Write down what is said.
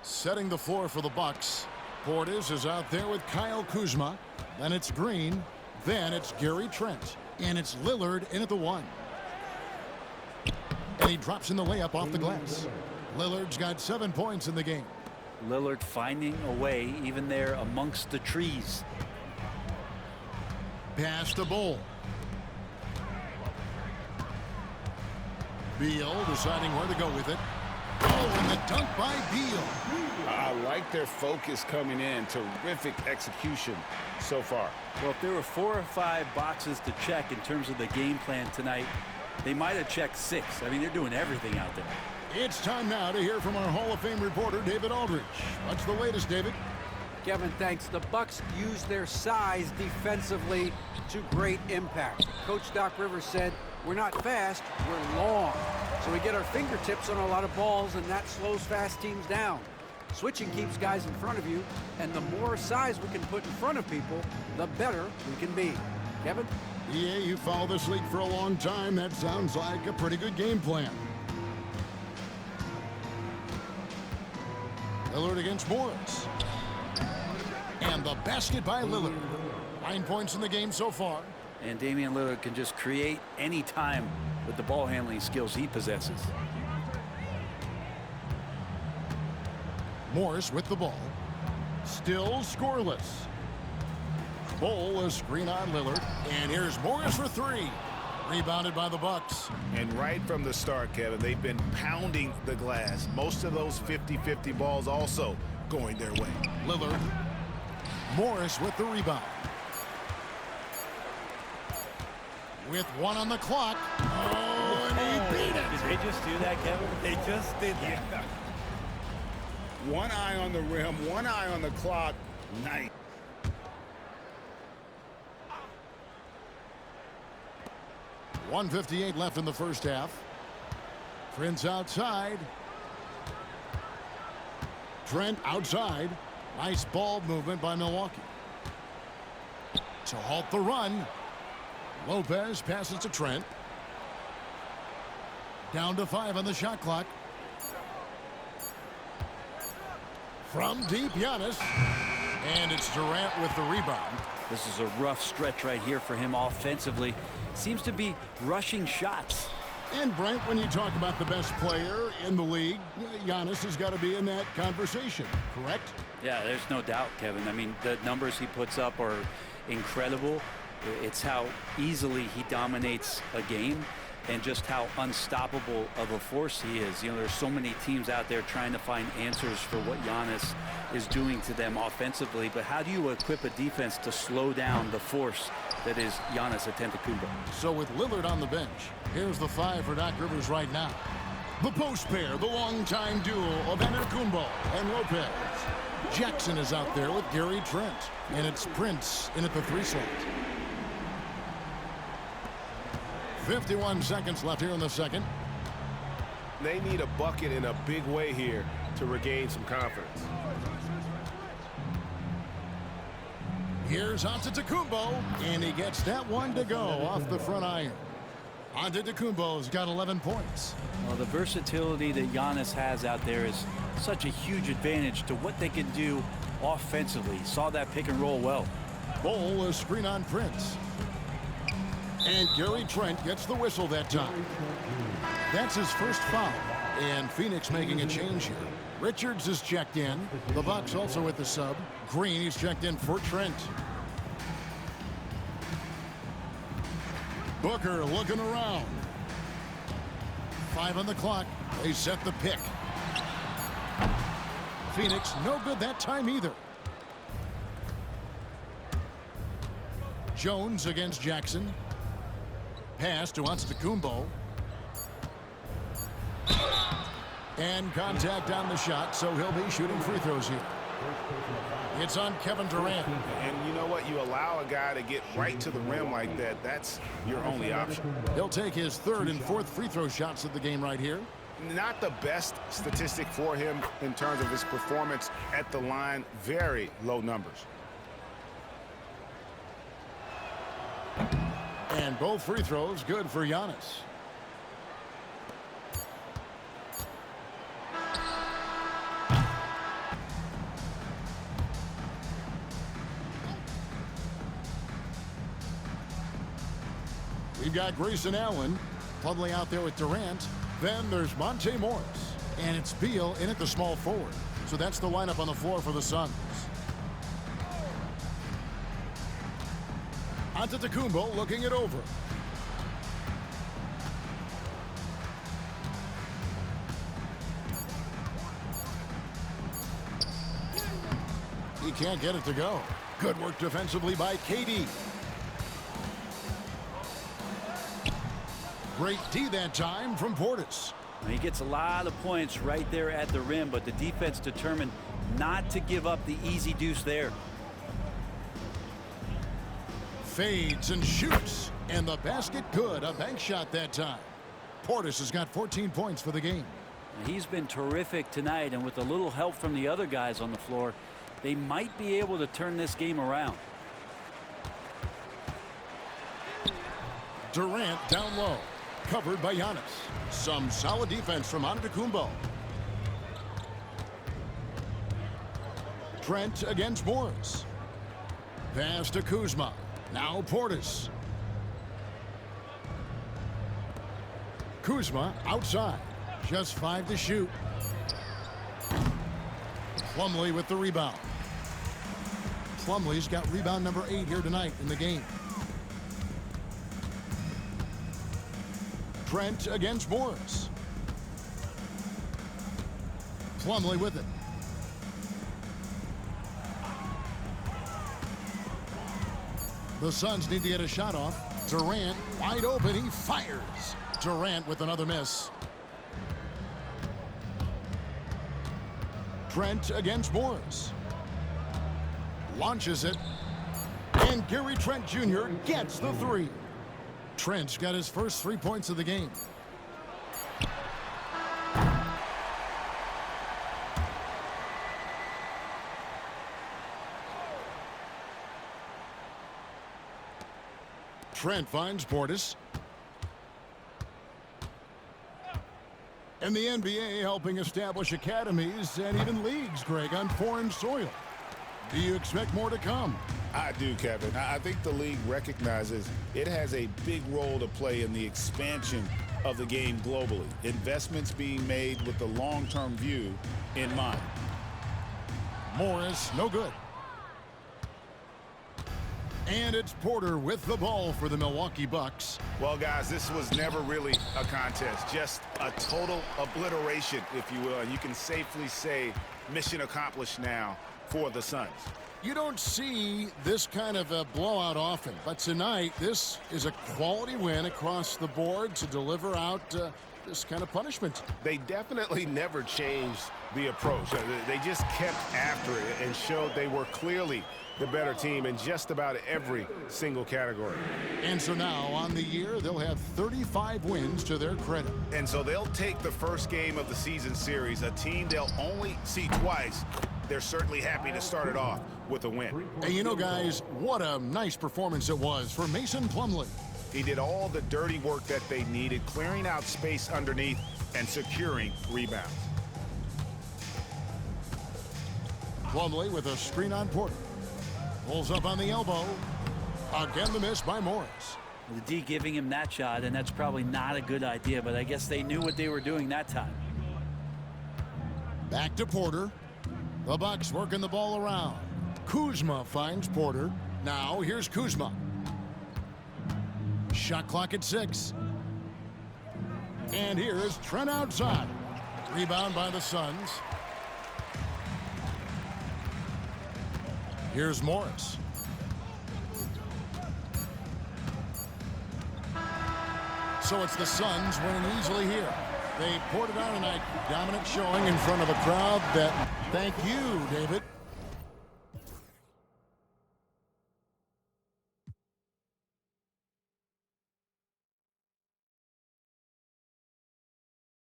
Setting the floor for the Bucks. Portis is out there with Kyle Kuzma. Then it's Green. Then it's Gary Trent. And it's Lillard in at the 1. And he drops in the layup off the glass. Lillard's got 7 points in the game. Lillard finding a way even there amongst the trees. Pass to Bull. Beal deciding where to go with it. Oh, and the dunk by Beal. I like their focus coming in. Terrific execution so far. Well, if there were 4 or 5 boxes to check in terms of the game plan tonight, they might have checked 6. I mean, they're doing everything out there. It's time now to hear from our Hall of Fame reporter, David Aldridge. What's the latest, David? Kevin, thanks. The Bucks use their size defensively to great impact. Coach Doc Rivers said, we're not fast, we're long. So we get our fingertips on a lot of balls, and that slows fast teams down. Switching keeps guys in front of you, and the more size we can put in front of people, the better we can be. Kevin? Yeah, you followed this league for a long time. That sounds like a pretty good game plan. Lillard against Morris. And the basket by Lillard. 9 points in the game so far. And Damian Lillard can just create any time with the ball handling skills he possesses. Morris with the ball. Still scoreless. Bull, a screen on Lillard. And here's Morris for 3. Rebounded by the Bucks. And right from the start, Kevin, they've been pounding the glass. Most of those 50-50 balls also going their way. Lillard. Morris with the rebound. With 1 on the clock. Oh, and he beat it. Did they just do that, Kevin? They just did that. Yeah. One eye on the rim, one eye on the clock. Nice. .158 left in the first half. Trent's outside. Trent outside. Nice ball movement by Milwaukee. To halt the run. Lopez passes to Trent. Down to 5 on the shot clock. From deep, Giannis. And it's Durant with the rebound. This is a rough stretch right here for him offensively. Seems to be rushing shots. And Brent, when you talk about the best player in the league, Giannis has got to be in that conversation, correct? Yeah, there's no doubt, Kevin. I mean, the numbers he puts up are incredible. It's how easily he dominates a game and just how unstoppable of a force he is. You know, there's so many teams out there trying to find answers for what Giannis is doing to them offensively, but how do you equip a defense to slow down the force that is Giannis Antetokounmpo? So with Lillard on the bench, here's the 5 for Doc Rivers right now. The post pair, the longtime duo of Antetokounmpo and Lopez. Jackson is out there with Gary Trent, and it's Prince in at the 3 slot. 51 seconds left here in the second. They need a bucket in a big way here to regain some confidence. Here's Antetokounmpo, and he gets that one to go off the front iron. Antetokounmpo's got 11 points. Well, the versatility that Giannis has out there is such a huge advantage to what they can do offensively. Saw that pick and roll well. Bull, a screen on Prince. And Gary Trent gets the whistle that time. That's his first foul. And Phoenix making a change here. Richards is checked in. The Bucks also with the sub. Green is checked in for Trent. Booker looking around. 5 on the clock. They set the pick. Phoenix no good that time either. Jones against Jackson. Pass to Antetokounmpo. And contact on the shot, so he'll be shooting free throws here. It's on Kevin Durant. And you know what? You allow a guy to get right to the rim like that, that's your only option. He'll take his 3rd and 4th free throw shots of the game right here. Not the best statistic for him in terms of his performance at the line. Very low numbers. And both free throws good for Giannis. You've got Grayson Allen. Plumlee out there with Durant. Then there's Monte Morris. And it's Beal in at the small forward. So that's the lineup on the floor for the Suns. Antetokounmpo looking it over. He can't get it to go. Good work defensively by KD. Great D that time from Portis. He gets a lot of points right there at the rim, but the defense determined not to give up the easy deuce there. Fades and shoots. And the basket good. A bank shot that time. Portis has got 14 points for the game. He's been terrific tonight, and with a little help from the other guys on the floor, they might be able to turn this game around. Durant down low. Covered by Giannis. Some solid defense from Antetokounmpo. Trent against Morris. Pass to Kuzma. Now Portis. Kuzma outside. Just 5 to shoot. Plumlee with the rebound. Plumlee's got rebound number 8 here tonight in the game. Trent against Morris. Plumlee with it. The Suns need to get a shot off. Durant wide open. He fires. Durant with another miss. Trent against Morris. Launches it. And Gary Trent Jr. gets the 3. Trent's got his first 3 points of the game. Trent finds Portis. And the NBA helping establish academies and even leagues, Greg, on foreign soil. Do you expect more to come? I do, Kevin. I think the league recognizes it has a big role to play in the expansion of the game globally. Investments being made with the long-term view in mind. Morris, no good. And it's Porter with the ball for the Milwaukee Bucks. Well, guys, this was never really a contest, just a total obliteration, if you will. And you can safely say mission accomplished now for the Suns. You don't see this kind of a blowout often, but tonight this is a quality win across the board to deliver out this kind of punishment. They definitely never changed the approach. They just kept after it and showed they were clearly the better team in just about every single category. And so now on the year they'll have 35 wins to their credit. And so they'll take the first game of the season series, a team they'll only see twice. They're certainly happy to start it off with a win. And you know, guys, what a nice performance it was for Mason Plumlee. He did all the dirty work that they needed, clearing out space underneath and securing rebounds. Plumlee with a screen on Porter. Pulls up on the elbow. Again, the miss by Morris. The D giving him that shot, and that's probably not a good idea, but I guess they knew what they were doing that time. Back to Porter. The Bucks working the ball around. Kuzma finds Porter. Now here's Kuzma. Shot clock at 6. And here's Trent outside. Rebound by the Suns. Here's Morris. So it's the Suns winning easily here. They poured it on tonight. Dominant showing in front of a crowd that, thank you, David.